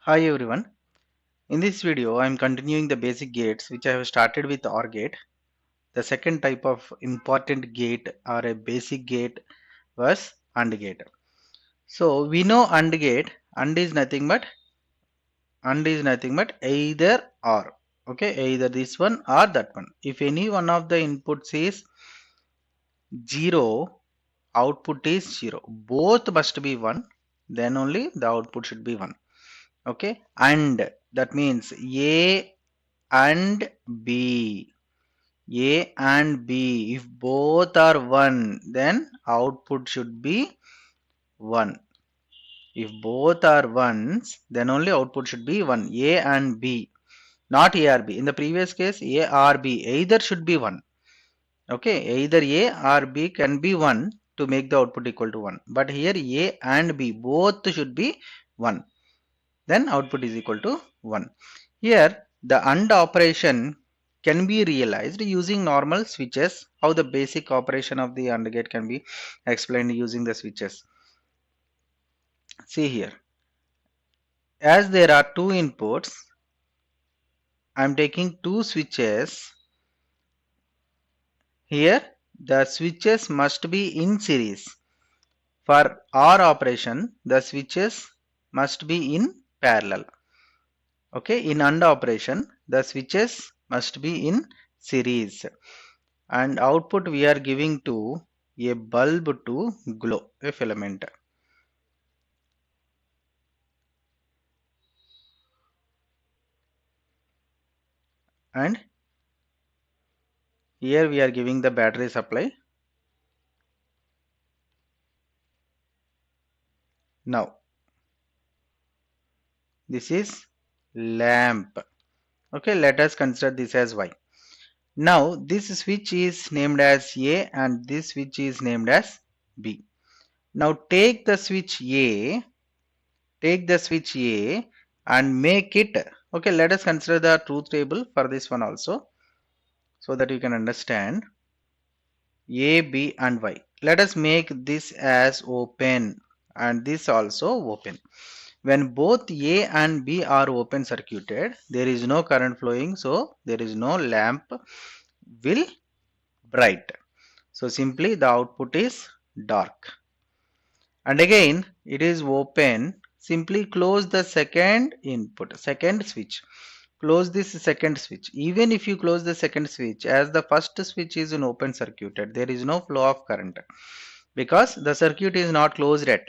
Hi everyone. In this video, I am continuing the basic gates which I have started with OR gate. The second type of important gate or a basic gate was AND gate. So we know AND gate. AND is nothing but either or. Okay, either this one or that one. If any one of the inputs is 0, output is 0. Both must be 1. Then only the output should be 1. Okay, and that means A and B. A and B. If both are 1, then output should be 1. If both are 1s, then only output should be 1. A and B. Not A or B. In the previous case, A or B. Either should be 1. Okay. Either A or B can be 1 to make the output equal to 1. But here A and B both should be 1. Then output is equal to 1. Here the AND operation can be realized using normal switches. How the basic operation of the AND gate can be explained using the switches. See here, as there are two inputs, I am taking two switches. Here the switches must be in series. For OR operation, the switches must be in parallel. Okay, in AND operation, the switches must be in series. And output we are giving to a bulb to glow, a filament. And here we are giving the battery supply. Now this is lamp. Okay, let us consider this as Y. Now this switch is named as A and this switch is named as B. Now take the switch A and make it, okay, let us consider the truth table for this one also so that you can understand. A, B and Y. Let us make this as open and this also open. When both A and B are open circuited, there is no current flowing, so there is no lamp will bright. So simply the output is dark. And again it is open, simply close the second input, second switch. Close this second switch. Even if you close the second switch, as the first switch is in open circuited, there is no flow of current because the circuit is not closed yet.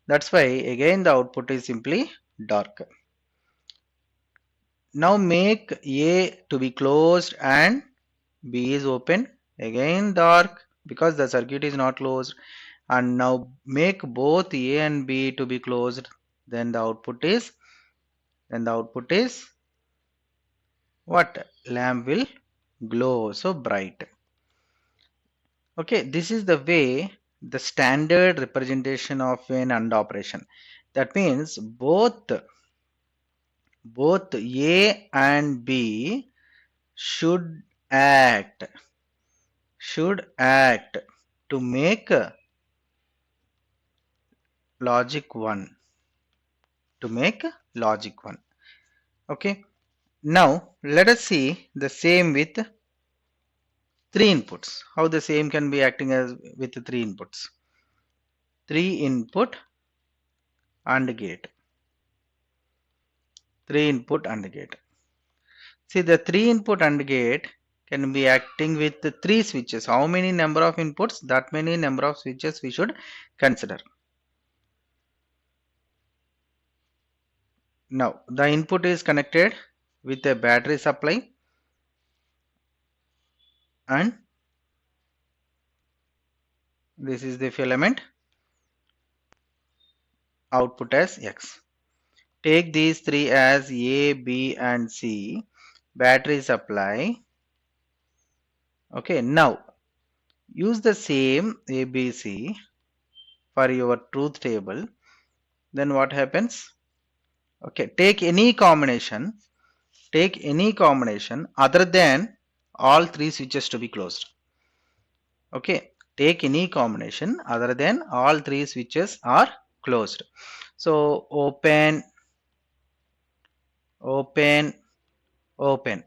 That's why again the output is simply dark. Now make A to be closed and B is open, again dark because the circuit is not closed. And now make both A and B to be closed, then the output is what? Lamp will glow so bright. Okay, this is the way the standard representation of an AND operation. That means both A and B should act to make logic 1. Okay, now let us see the same with 3 inputs. How the same can be acting as with 3 inputs. 3 input AND gate. 3 input AND gate. See, the 3 input AND gate can be acting with 3 switches. How many number of inputs? That many number of switches we should consider. Now the input is connected with a battery supply and this is the filament, output as X. Take these 3 as A, B and C, battery supply. Okay, now use the same ABC for your truth table. Then what happens? Okay, take any combination other than all 3 switches to be closed. Okay, take any combination other than all 3 switches are closed. So open, open, open.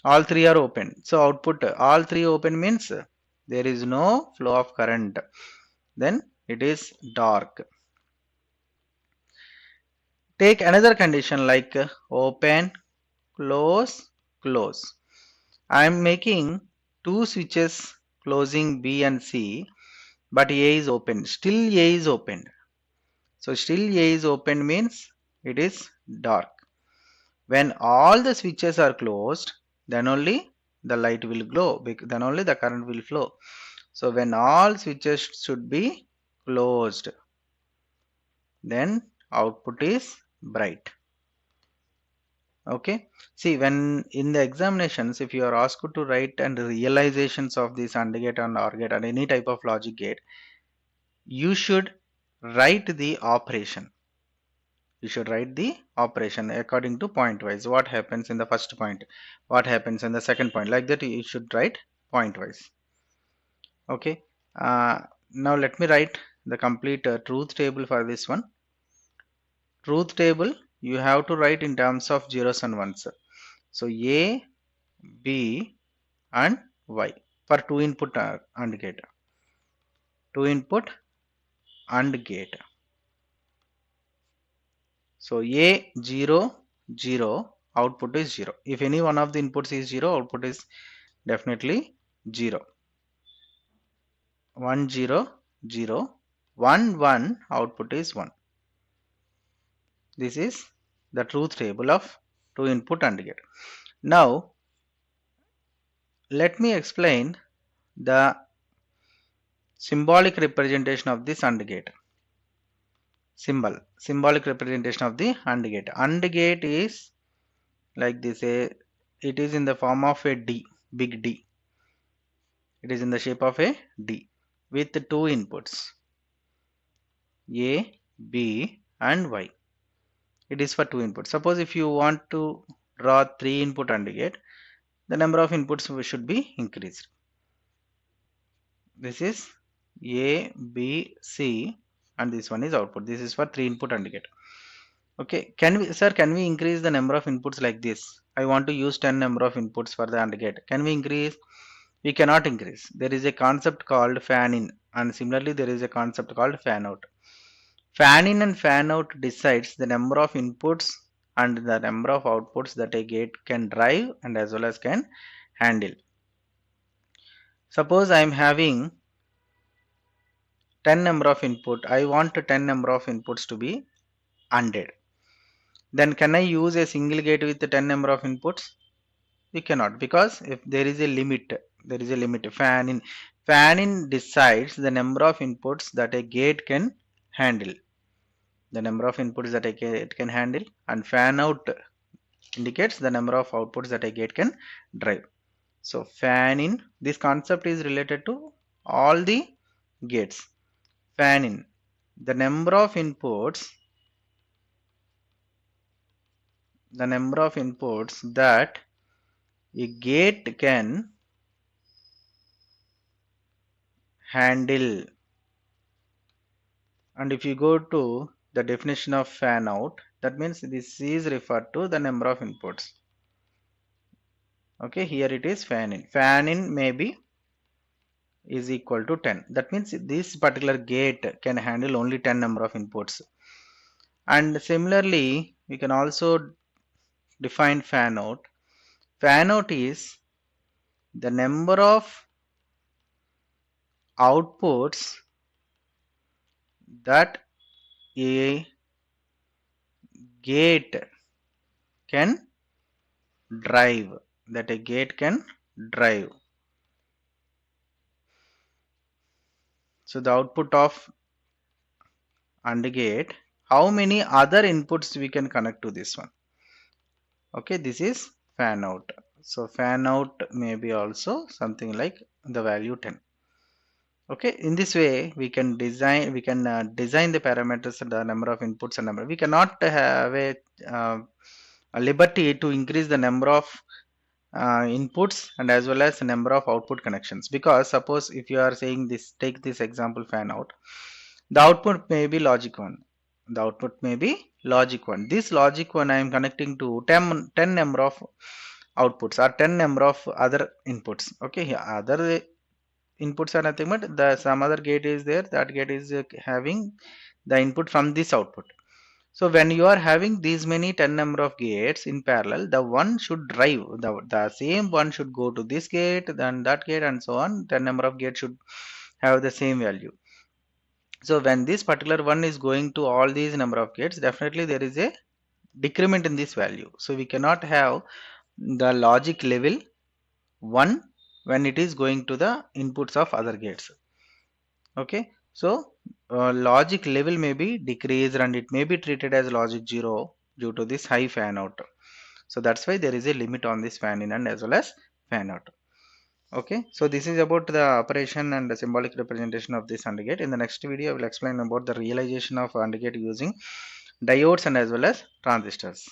All three are open. So output all three open means there is no flow of current. Then it is dark. Take another condition like open, close, close. I am making two switches closing B and C, but A is open. Still A is open. So still A is open means it is dark. When all the switches are closed, then only the light will glow, then only the current will flow. So when all switches should be closed, then output is bright. Okay. See, when in the examinations, if you are asked to write and realizations of this AND gate and OR gate and any type of logic gate, you should write the operation. You should write the operation according to point wise. What happens in the first point? What happens in the second point? Like that, you should write point wise. Okay. Now let me write the complete truth table for this one. Truth table you have to write in terms of zeros and ones. So A, B and Y for two input AND gate. Two input AND gate. So A 0 0 output is 0. If any one of the inputs is 0, output is definitely 0. 1 0 0 1 1 output is 1. This is the truth table of two input AND gate. Now let me explain the symbolic representation of this AND gate. Symbolic representation of the AND gate. AND gate is like this. It is in the form of a D, big D. It is in the shape of a D with two inputs A, B and Y. It is for two inputs. Suppose if you want to draw three input AND gate, the number of inputs should be increased. This is A, B, C and this one is output. This is for three input AND gate. Okay, can we increase the number of inputs like this? I want to use 10 number of inputs for the AND gate. Can we increase? We cannot increase. There is a concept called fan in and similarly there is a concept called fan out. Fan in and fan out decides the number of inputs and the number of outputs that a gate can drive and as well as can handle. Suppose I am having 10 number of input. I want 10 number of inputs to be ANDed. Then can I use a single gate with the 10 number of inputs? We cannot, because if there is a limit, fan in decides the number of inputs that a gate can handle. The number of inputs that a gate can handle, and fan out indicates the number of outputs that a gate can drive. So fan in, this concept is related to all the gates. Fan in, the number of inputs that a gate can handle. And if you go to the definition of fan out, that means this is referred to the number of inputs. Okay, here it is fan in. Fan in maybe is equal to 10. That means this particular gate can handle only 10 number of inputs. And similarly, we can also define fan out. Fan out is the number of outputs that a gate can drive. So the output of AND gate, how many other inputs we can connect to this one? Okay, this is fan out. So fan out may be also something like the value 10. Okay, in this way we can design the parameters, the number of inputs and number. We cannot have a liberty to increase the number of inputs and as well as the number of output connections, because suppose if you are saying this, take this example fan out, the output may be logic 1, The output may be logic 1. This logic 1 I am connecting to 10 number of outputs or 10 number of other inputs. Okay, here other inputs are nothing but the some other gate is there, that gate is having the input from this output. So when you are having these many 10 number of gates in parallel, the one should drive, the same one should go to this gate, then that gate and so on. 10 number of gates should have the same value. So when this particular one is going to all these number of gates, definitely there is a decrement in this value. So we cannot have the logic level 1 when it is going to the inputs of other gates. Okay, so logic level may be decreased and it may be treated as logic 0 due to this high fan out. So that's why there is a limit on this fan in and as well as fan out. Okay, so this is about the operation and the symbolic representation of this AND gate. In the next video I will explain about the realization of AND gate using diodes and as well as transistors.